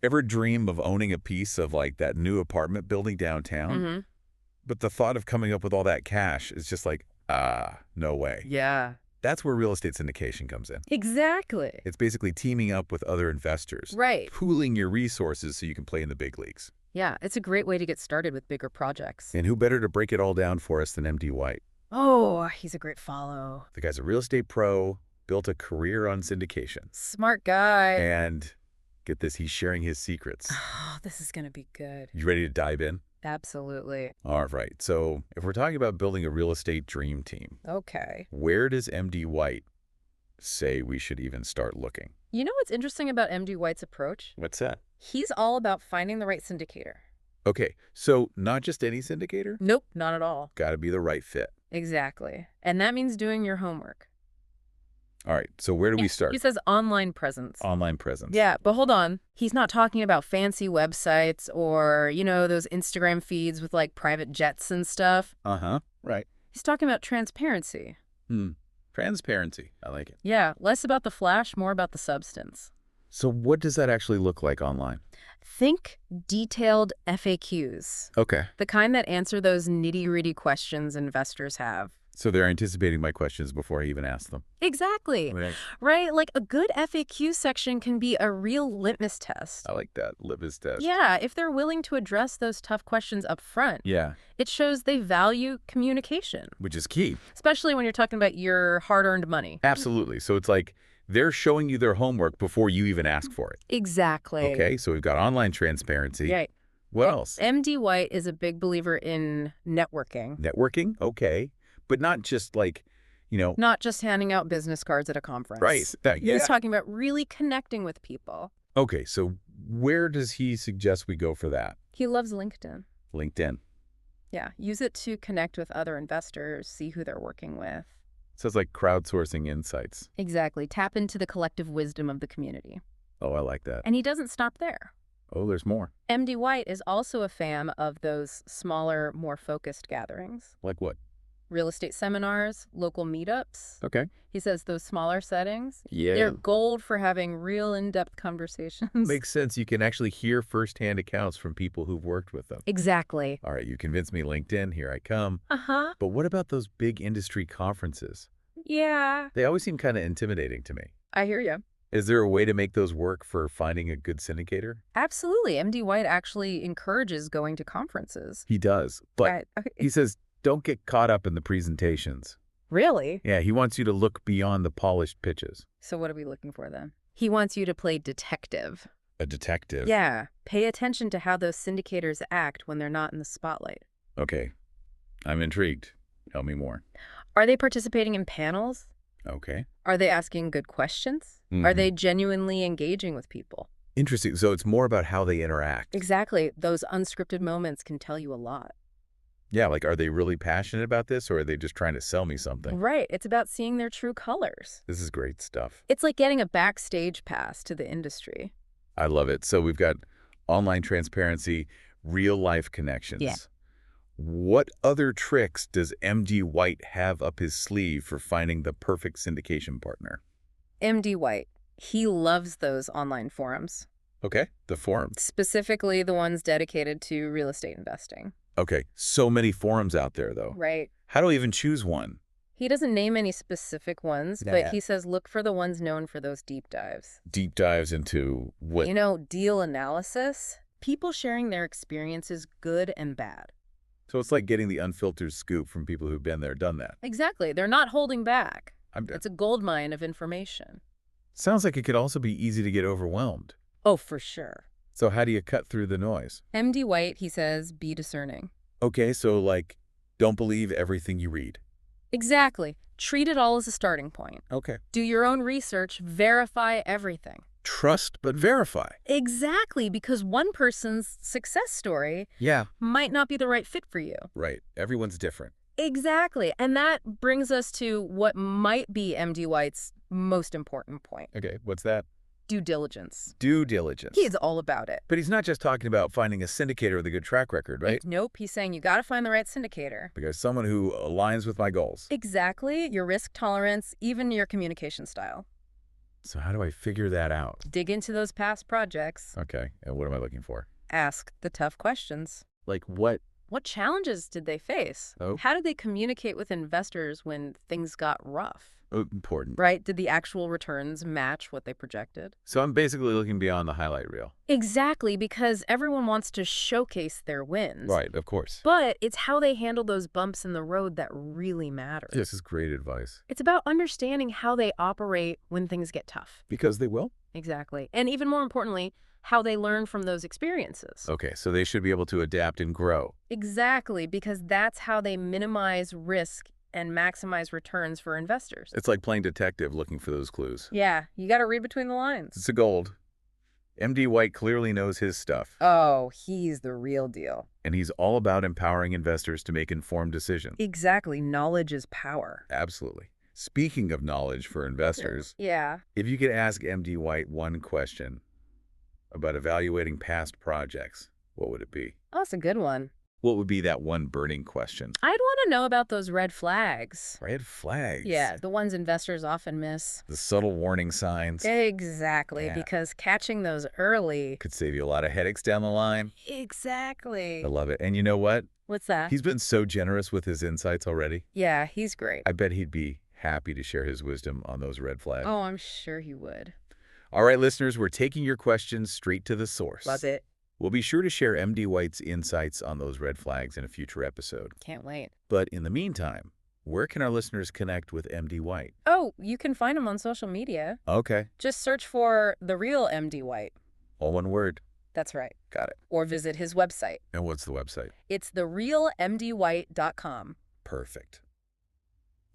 Ever dream of owning a piece of like that new apartment building downtown? Mm-hmm. But the thought of coming up with all that cash is just like, no way. Yeah. That's where real estate syndication comes in. Exactly. It's basically teaming up with other investors, Right. pooling your resources so you can play in the big leagues. Yeah, it's a great way to get started with bigger projects. And who better to break it all down for us than MD White? Oh, he's a great follow. The guy's a real estate pro, built a career on syndication. Smart guy. And get this, he's sharing his secrets. Oh, this is going to be good. You ready to dive in? Absolutely. All right. So if we're talking about building a real estate dream team, Okay. where does MD White say we should even start looking? You know what's interesting about MD White's approach? What's that? He's all about finding the right syndicator. Okay, so not just any syndicator? Nope, not at all. Got to be the right fit. Exactly. And that means doing your homework. All right, so where do we start? He says online presence. Online presence. Yeah, but hold on. He's not talking about fancy websites or, those Instagram feeds with like private jets and stuff. Uh-huh, right. He's talking about transparency. Transparency. I like it. Yeah, less about the flash, more about the substance. So what does that actually look like online? Think detailed FAQs, Okay. the kind that answer those nitty-gritty questions investors have. So they're anticipating my questions before I even ask them. Exactly. Right. Right? Like a good FAQ section can be a real litmus test. I like that. Litmus test. Yeah, if they're willing to address those tough questions up front, Yeah, it shows they value communication, which is key. especially when you're talking about your hard-earned money. Absolutely. So it's like they're showing you their homework before you even ask for it. Exactly. Okay, so we've got online transparency. Right. What else? MD White is a big believer in networking, Networking, okay. But not just like, not just handing out business cards at a conference. right. He's talking about really connecting with people. Okay, so where does he suggest we go for that? He loves LinkedIn. LinkedIn. Yeah, use it to connect with other investors, see who they're working with. Sounds like crowdsourcing insights. Exactly. Tap into the collective wisdom of the community. Oh, I like that. And he doesn't stop there. Oh, there's more. MD White is also a fan of those smaller, more focused gatherings. Like what? Real estate seminars, local meetups. Okay. He says those smaller settings, Yeah. they're gold for having real in-depth conversations. Makes sense. You can actually hear firsthand accounts from people who've worked with them. Exactly. All right, you convinced me, LinkedIn. Here I come. Uh-huh. But what about those big industry conferences? Yeah. They always seem kind of intimidating to me. I hear you. Is there a way to make those work for finding a good syndicator? Absolutely. MD White actually encourages going to conferences. He does. But Right. Okay. he says, don't get caught up in the presentations. Really? Yeah, he wants you to look beyond the polished pitches. So what are we looking for then? He wants you to play detective. A detective. Yeah. Pay attention to how those syndicators act when they're not in the spotlight. Okay. I'm intrigued. Tell me more. Are they participating in panels? Okay. Are they asking good questions? Are they genuinely engaging with people? Interesting. So it's more about how they interact. Exactly. Those unscripted moments can tell you a lot. Yeah, like are they really passionate about this or are they just trying to sell me something? Right. It's about seeing their true colors. This is great stuff. It's like getting a backstage pass to the industry. I love it. So we've got online transparency, real life connections. Yeah. What other tricks does MD White have up his sleeve for finding the perfect syndication partner? MD White, he loves those online forums, Okay, the forums. specifically the ones dedicated to real estate investing. Okay, so many forums out there, though. Right. How do I even choose one? He doesn't name any specific ones, Nah. but he says look for the ones known for those deep dives. Deep dives into what? Deal analysis, people sharing their experiences, good and bad. So it's like getting the unfiltered scoop from people who've been there, done that. Exactly. They're not holding back. I'm It's a goldmine of information. Sounds like it could also be easy to get overwhelmed. Oh, for sure. So how do you cut through the noise? MD White, he says, be discerning. Okay, so like, don't believe everything you read. Exactly. Treat it all as a starting point. Okay. Do your own research, verify everything. Trust but verify. Exactly, because one person's success story Yeah. might not be the right fit for you. Right. Everyone's different. Exactly. And that brings us to what might be MD White's most important point. Okay, what's that? Due diligence. Due diligence. He's all about it. But he's not just talking about finding a syndicator with a good track record, right? Nope. He's saying you got to find the right syndicator. Because someone who aligns with my goals. Exactly. Your risk tolerance, even your communication style. So how do I figure that out? Dig into those past projects. Okay, and what am I looking for? Ask the tough questions. Like what? What challenges did they face? Oh. How did they communicate with investors when things got rough? Oh, important. Right? Did the actual returns match what they projected? So I'm basically looking beyond the highlight reel. Exactly, because everyone wants to showcase their wins. Right, of course. But it's how they handle those bumps in the road that really matters. This is great advice. It's about understanding how they operate when things get tough. Because they will? Exactly. And even more importantly, how they learn from those experiences. Okay, so they should be able to adapt and grow. Exactly, because that's how they minimize risk and maximize returns for investors. It's like playing detective looking for those clues. Yeah, you got to read between the lines. It's a gold. MD White clearly knows his stuff. Oh, he's the real deal. And he's all about empowering investors to make informed decisions. Exactly. Knowledge is power. Absolutely. Speaking of knowledge for investors, Yeah. if you could ask MD White one question about evaluating past projects, what would it be? Oh, that's a good one. What would be that one burning question? I'd want to know about those red flags. Red flags. Yeah, the ones investors often miss. The subtle warning signs. Exactly, Yeah. because catching those early. Could save you a lot of headaches down the line. Exactly. I love it. And you know what? What's that? He's been so generous with his insights already. Yeah, he's great. I bet he'd be happy to share his wisdom on those red flags. Oh, I'm sure he would. All right, listeners, we're taking your questions straight to the source. Love it. We'll be sure to share MD White's insights on those red flags in a future episode. Can't wait. But in the meantime, where can our listeners connect with MD White? Oh, you can find him on social media. Okay. Just search for The Real MD White. All one word. That's right. Got it. Or visit his website. And what's the website? It's therealmdwhite.com. Perfect.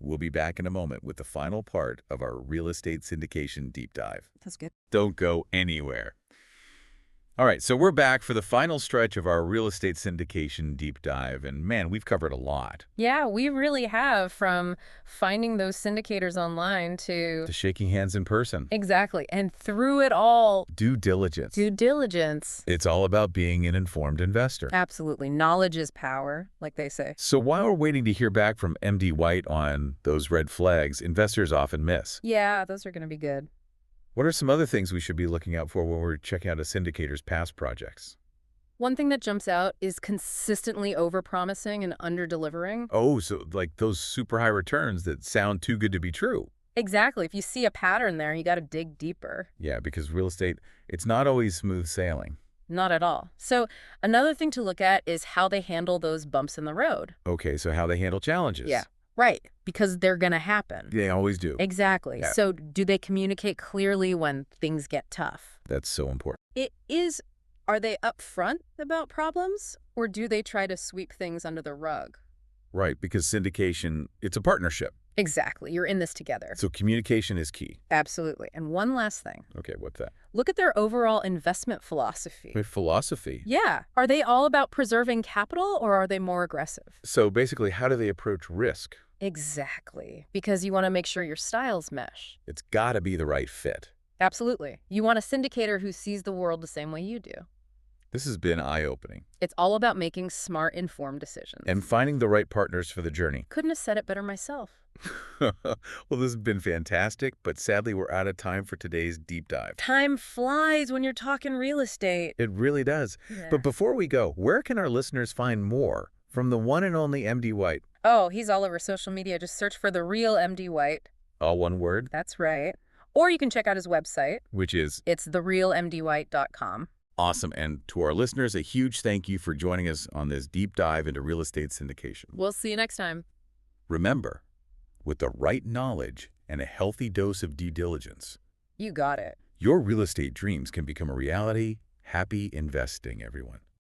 We'll be back in a moment with the final part of our real estate syndication deep dive. That's good. Don't go anywhere. All right, so we're back for the final stretch of our real estate syndication deep dive, and man, we've covered a lot. Yeah, we really have, from finding those syndicators online to... To shaking hands in person. Exactly. And through it all... Due diligence. Due diligence. It's all about being an informed investor. Absolutely. Knowledge is power, like they say. So while we're waiting to hear back from MD White on those red flags investors often miss, Yeah, those are going to be good. what are some other things we should be looking out for when we're checking out a syndicator's past projects? One thing that jumps out is consistently overpromising and underdelivering. Oh, so like those super high returns that sound too good to be true. Exactly. If you see a pattern there, you got to dig deeper. Yeah, because real estate, it's not always smooth sailing. Not at all. So another thing to look at is how they handle those bumps in the road. Okay, so how they handle challenges. Yeah. Right. Because they're going to happen. They always do. Exactly. Yeah. So do they communicate clearly when things get tough? That's so important. Are they upfront about problems, or do they try to sweep things under the rug? Right, because syndication, it's a partnership. Exactly. You're in this together. So communication is key. Absolutely. And one last thing. Okay, what's that? Look at their overall investment philosophy. Wait, philosophy. Yeah. Are they all about preserving capital, or are they more aggressive? So basically, how do they approach risk? Exactly. Because you want to make sure your styles mesh. It's got to be the right fit. Absolutely. You want a syndicator who sees the world the same way you do. This has been eye-opening. It's all about making smart, informed decisions. And finding the right partners for the journey. Couldn't have said it better myself. Well, this has been fantastic, but sadly we're out of time for today's deep dive. Time flies when you're talking real estate. It really does. Yeah. But before we go, where can our listeners find more from the one and only MD White? Oh, he's all over social media. Just search for The Real MD White. All one word? That's right. Or you can check out his website. Which is? It's therealmdwhite.com. Awesome. And to our listeners, a huge thank you for joining us on this deep dive into real estate syndication. We'll see you next time. Remember, with the right knowledge and a healthy dose of due diligence, You got it. your real estate dreams can become a reality. Happy investing, everyone.